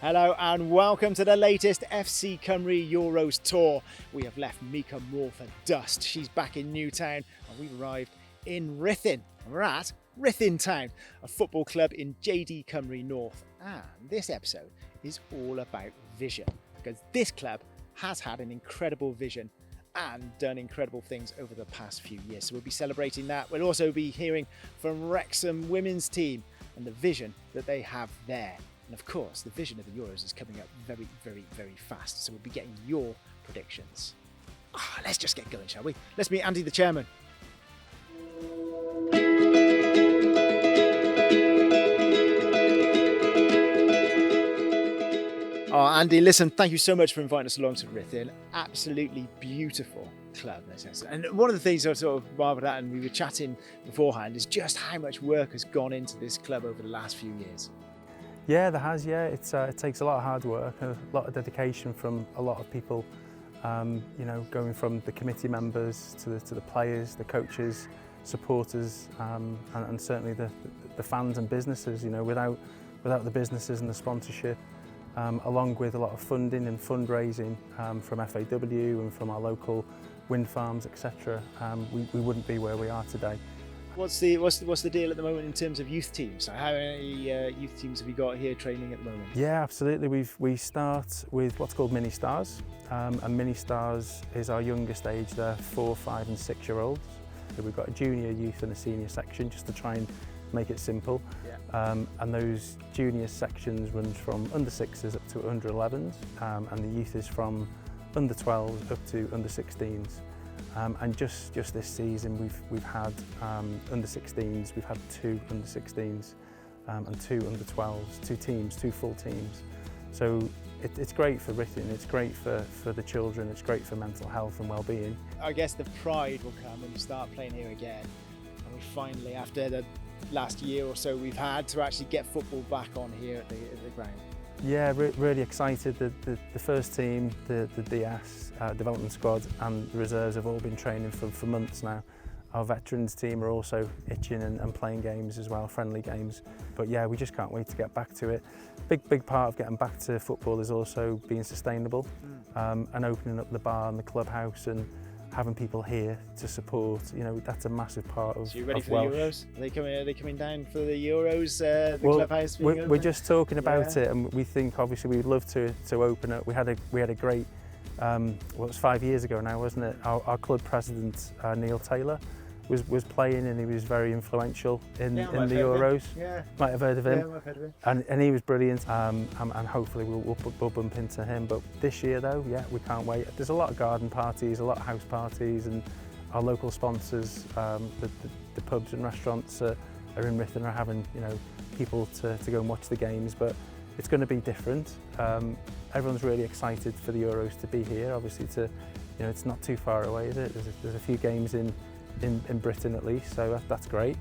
Hello and welcome to the latest FC Cymru Euros tour. We have left Mika Moore for dust. She's back in Newtown and we've arrived in Riffen. We're at Rhuthun Town, a football club in JD Cymru North. And this episode is all about vision, because this club has had an incredible vision and done incredible things over the past few years. So we'll be celebrating that. We'll also be hearing from Wrexham women's team and the vision that they have there. And of course, the vision of the Euros is coming up very, very, very fast. So we'll be getting your predictions. Let's just get going, shall we? Let's meet Andy, the chairman. Andy, listen, thank you so much for inviting us along to Riffen. Absolutely beautiful club. And one of the things I sort of marveled at, and we were chatting beforehand, is just how much work has gone into this club over the last few years. Yeah, there has, yeah. It takes a lot of hard work, a lot of dedication from a lot of people, going from the committee members to the players, the coaches, supporters, and certainly the fans and businesses. Without the businesses and the sponsorship, along with a lot of funding and fundraising from FAW and from our local wind farms, etc., we wouldn't be where we are today. What's the deal at the moment in terms of youth teams? So how many youth teams have you got here training at the moment? Yeah, absolutely. We start with what's called mini stars, and mini stars is our youngest age. They're 4, 5 and 6 year olds. So we've got a junior, youth and a senior section, just to try and make it simple. Yeah. And those junior sections runs from under 6s up to under 11s, and the youth is from under 12s up to under 16s. And just this season we've had under 16s, we've had 2 under 16s and 2 under 12s, 2 full teams. So it's great for Riffen, it's great for the children, it's great for mental health and well-being. I guess the pride will come when you start playing here again, and we finally, after the last year or so we've had, to actually get football back on here at the ground. Yeah, really excited. The first team, the DS development squad and the reserves have all been training for months now. Our veterans team are also itching and playing games as well, friendly games. But yeah, we just can't wait to get back to it. Big part of getting back to football is also being sustainable, and opening up the bar and the clubhouse and having people here to support. That's a massive part of. So you ready for Welsh. the Euros? Are they coming down for the Euros? The clubhouse. We're just talking about it, and we think obviously we'd love to open it. We had a great. It was 5 years ago now, wasn't it? Our club president Neil Taylor was playing, and he was very influential in the Euros. Yeah. Might have heard of him. Yeah, I've heard of him. And he was brilliant, and hopefully we'll bump into him. But this year though, yeah, we can't wait. There's a lot of garden parties, a lot of house parties, and our local sponsors, the pubs and restaurants are in Riffen, are having people to go and watch the games. But it's going to be different. Everyone's really excited for the Euros to be here. Obviously, it's not too far away, is it? There's a few games in Britain at least, so that's great.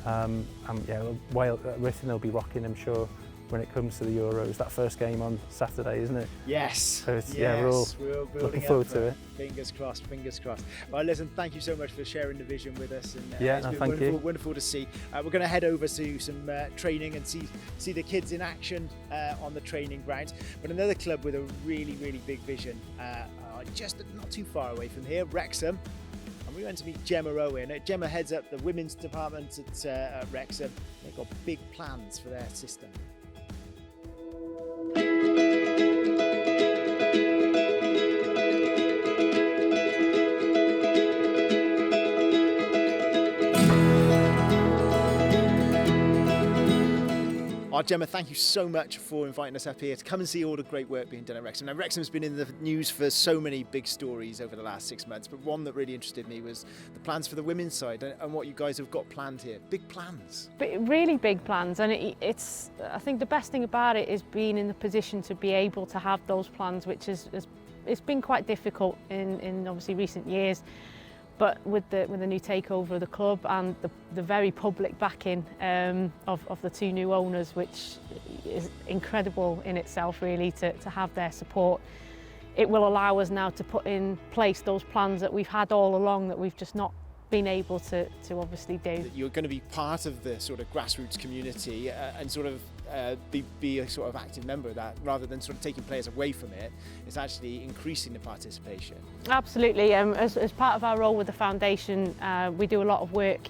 Riffen will be rocking, I'm sure, when it comes to the Euros. That first game on Saturday, isn't it? Yes. So we're all looking forward to it. Fingers crossed, fingers crossed. Well, listen, thank you so much for sharing the vision with us. And it's been wonderful to see. We're going to head over to some training and see the kids in action on the training grounds. But another club with a really, really big vision, just not too far away from here, Wrexham. We went to meet Gemma Owen. Gemma heads up the women's department at Wrexham. They've got big plans for their system. Gemma, thank you so much for inviting us up here to come and see all the great work being done at Wrexham. Now, Wrexham's been in the news for so many big stories over the last 6 months, but one that really interested me was the plans for the women's side and what you guys have got planned here. Big plans. Really big plans, and it's. I think the best thing about it is being in the position to be able to have those plans, which it's been quite difficult in obviously recent years. But with the new takeover of the club and the very public backing of the 2 new owners, which is incredible in itself really to have their support, it will allow us now to put in place those plans that we've had all along that we've just not been able to obviously do. That you're going to be part of the sort of grassroots community and sort of be a sort of active member of that, rather than sort of taking players away from it. It's actually increasing the participation. Absolutely. As part of our role with the foundation, we do a lot of work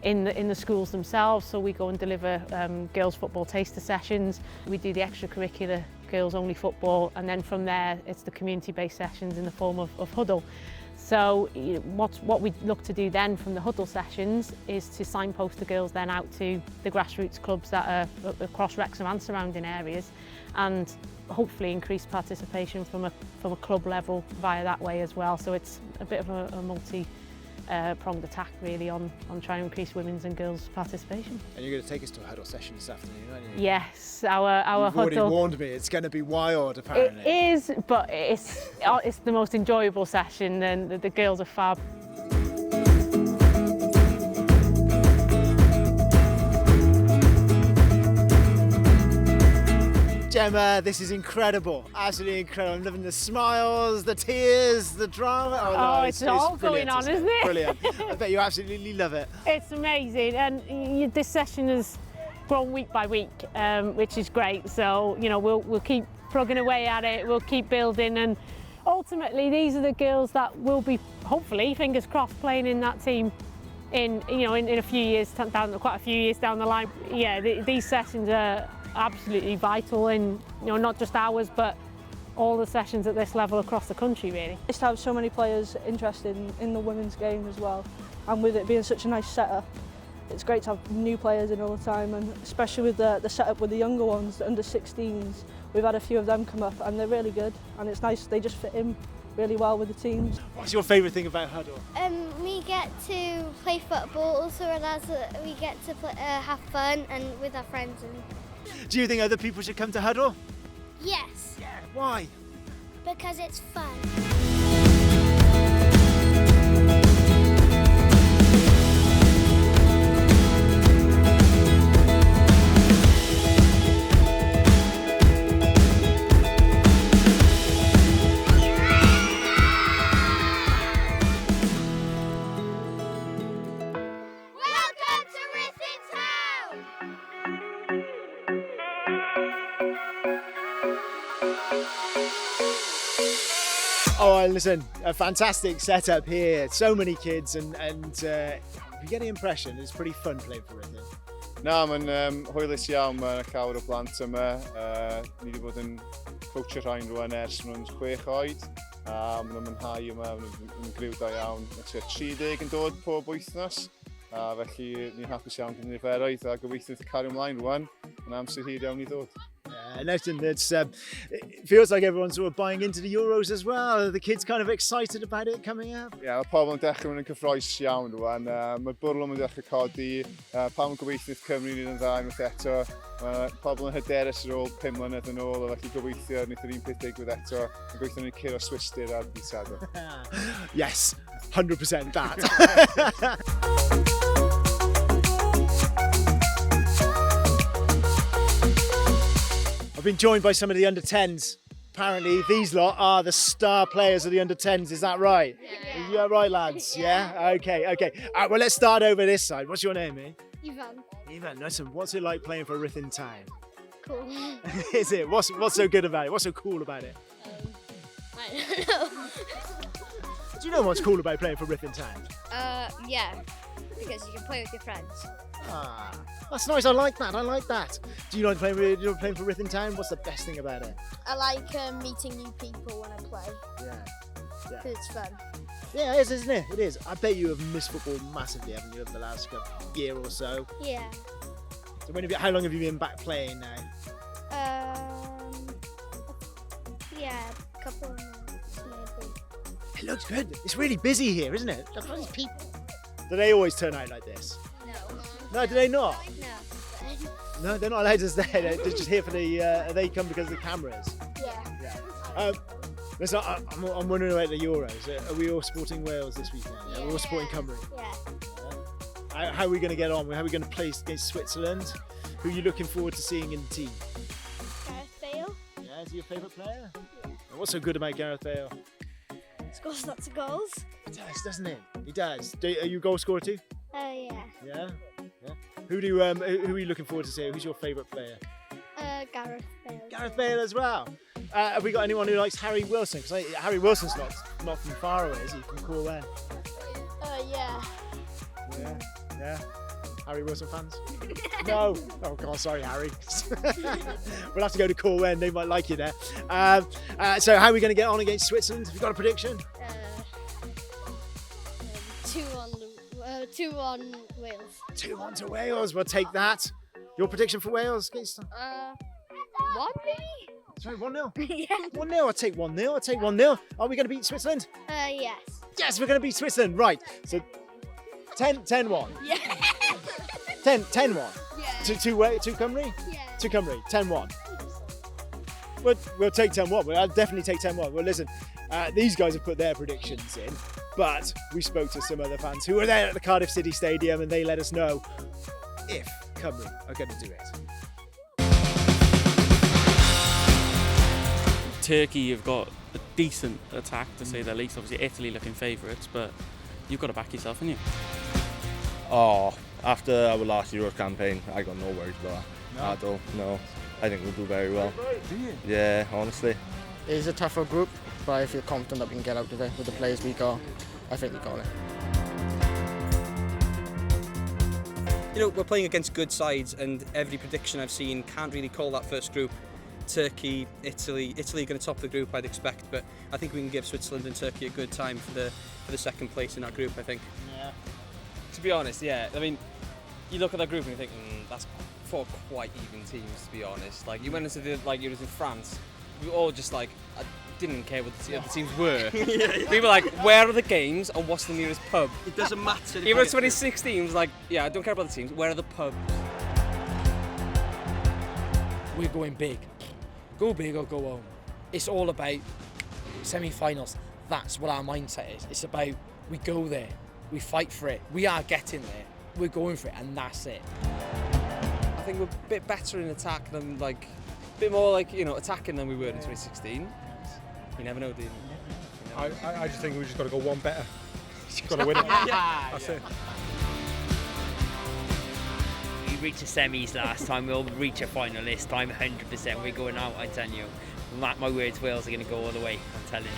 in the schools themselves. So we go and deliver girls football taster sessions. We do the extracurricular girls only football, and then from there it's the community-based sessions in the form of huddle. So what we look to do then from the huddle sessions is to signpost the girls then out to the grassroots clubs that are across Wrexham and surrounding areas, and hopefully increase participation from a club level via that way as well. So it's a bit of a multi-pronged attack really on trying to increase women's and girls' participation. And you're going to take us to a huddle session this afternoon, aren't you? Yes, our You've huddle. already warned me, it's going to be wild apparently. It is, but it's the most enjoyable session, and the girls are fab. Gemma, this is incredible, absolutely incredible. I'm loving the smiles, the tears, the drama. Oh, it's all going on, isn't it? Brilliant. I bet you absolutely love it. It's amazing, and this session has grown week by week, which is great. So we'll keep plugging away at it, we'll keep building, and ultimately these are the girls that will be, hopefully, fingers crossed, playing in that team in a few years quite a few years down the line. Yeah, these sessions are absolutely vital in not just ours but all the sessions at this level across the country really. It's to have so many players interested in the women's game as well, and with it being such a nice setup, it's great to have new players in all the time, and especially with the setup with the younger ones, the under 16s. We've had a few of them come up and they're really good, and it's nice, they just fit in really well with the teams. What's your favourite thing about Huddle? We get to play football, also as we get to have fun and with our friends. Do you think other people should come to Huddle? Yes. Yeah, why? Because it's fun. Oh, listen, a fantastic setup here. So many kids, and you get the impression it's pretty fun playing for Riffen. Na, mae'n hwylus iawn, mae'n cawr o blant yma. Ni wedi bod yn coachio rhain rwan ers nhw'n 6 oed. Maen nhw'n mwynhau yma, maen nhw'n griw da iawn. Mae 30 yn dod pob wythnos. Felly ni'n hapus iawn gyda'r niferoedd a gobeithio wrth cario ymlaen rwan. Mae'n amser hir iawn I ddod. Listen, it feels like everyone's sort of buying into the Euros as well. Are the kids kind of excited about it coming up? Mae pobl yn dechrau yn cyffroes iawn rwan. Mae bwrlwm yn dechrau codi. Pam yn gobeithio wrth Cymru ni'n dda unwaith eto. Mae pobl yn hyderus ar ôl 5 mlynedd yn ôl, a felly gobeithio wnaeth yr un peth digwydd eto. Gobeithio ni'n curo Swistir ar dydd Sadwrn. Yes, 100% that. I've been joined by some of the under-10s. Apparently these lot are the star players of the under-10s, is that right? Yeah. Is that right, lads? Yeah? Okay. All right, well, let's start over this side. What's your name, eh? Ivan, listen, what's it like playing for Rhuthun Town? Cool. Is it? What's so good about it? What's so cool about it? I don't know. Do you know what's cool about playing for Rhuthun Town? Yeah, because you can play with your friends. Ah, that's nice. I like that. Do you like playing for Riffen Town? What's the best thing about it? I like meeting new people when I play. Yeah. Because it's fun. Yeah, it is, isn't it? It is. I bet you have missed football massively, haven't you, over the last year or so? Yeah. So how long have you been back playing now? Yeah, a couple of months maybe. It looks good. It's really busy here, isn't it? Look at all these people. Do they always turn out like this? No, do they not? No, they're not allowed to stay. They're just here for they come because of the cameras. Yeah. Listen, I'm wondering about the Euros. Are we all supporting Wales this weekend? Yeah. We're all supporting Cymru. Yeah. How are we going to get on? How are we going to play against Switzerland? Who are you looking forward to seeing in the team? Gareth Bale. Yeah, is he your favourite player? Yeah. What's so good about Gareth Bale? Scores lots of goals. It does, doesn't it? He does. Are you a goal scorer too? Yeah. Yeah. Who are you looking forward to seeing? Who's your favourite player? Gareth Bale. Gareth Bale as well. Have we got anyone who likes Harry Wilson? Because Harry Wilson's not from far away, is he? From Corwen. Yeah. Yeah. Harry Wilson fans? No. Oh God, sorry, Harry. We'll have to go to Corwen. They might like you there. So how are we going to get on against Switzerland? Have you got a prediction? 2-1 Wales. 2-1 to Wales. We'll take that. Your prediction for Wales? 1 maybe? Sorry, 1-0. Yeah. 1-0. I'll take 1-0. I'll take 1-0. Are we going to beat Switzerland? Yes. Yes, we're going to beat Switzerland. Right. So 10-1. Yeah. 10-1. Yeah. To Cymru? Yeah. To Cymru. 10-1. We'll take 10-1. I'll definitely take 10-1. Well, listen, these guys have put their predictions in, but we spoke to some other fans who were there at the Cardiff City Stadium, and they let us know if Cymru are going to do it. Turkey have got a decent attack, to say the least. Obviously, Italy looking favourites, but you've got to back yourself, haven't you? Oh, after our last Euros campaign, I got no worries about that at all. No, I think we'll do very well. Do you? Yeah, honestly. It is a tougher group, but I feel confident that we can get out of it with the players we got. I think we got it. You know, we're playing against good sides, and every prediction I've seen can't really call that first group. Turkey, Italy are going to top the group, I'd expect, but I think we can give Switzerland and Turkey a good time for the second place in that group, I think. Yeah. To be honest, yeah. I mean, you look at that group and you think, that's 4 quite even teams, to be honest. Like, you went into you was in France, we were all just like, I didn't care what the other teams were. We were like, where are the games and what's the nearest pub? It doesn't matter. Even in 2016, it was like, yeah, I don't care about the teams, where are the pubs? We're going big. Go big or go home. It's all about semi-finals. That's what our mindset is. It's about we go there, we fight for it, we are getting there, we're going for it, and that's it. I think we're a bit better in attack than a bit more attacking than we were in 2016. You never know, do you? I just think we just got to go one better. Just got to win it. That's it. We reached the semis last time, we'll reach a final this time, 100%. We're going out, I tell you. Mark my words, Wales are going to go all the way, I'm telling you.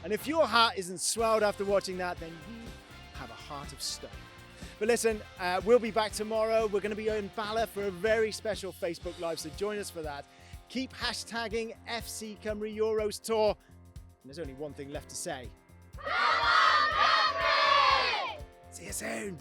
And if your heart isn't swelled after watching that, then you have a heart of stone. But listen, we'll be back tomorrow. We're going to be in Bala for a very special Facebook Live, so join us for that. Keep hashtagging FC Cymru Euros Tour. And there's only one thing left to say. See you soon.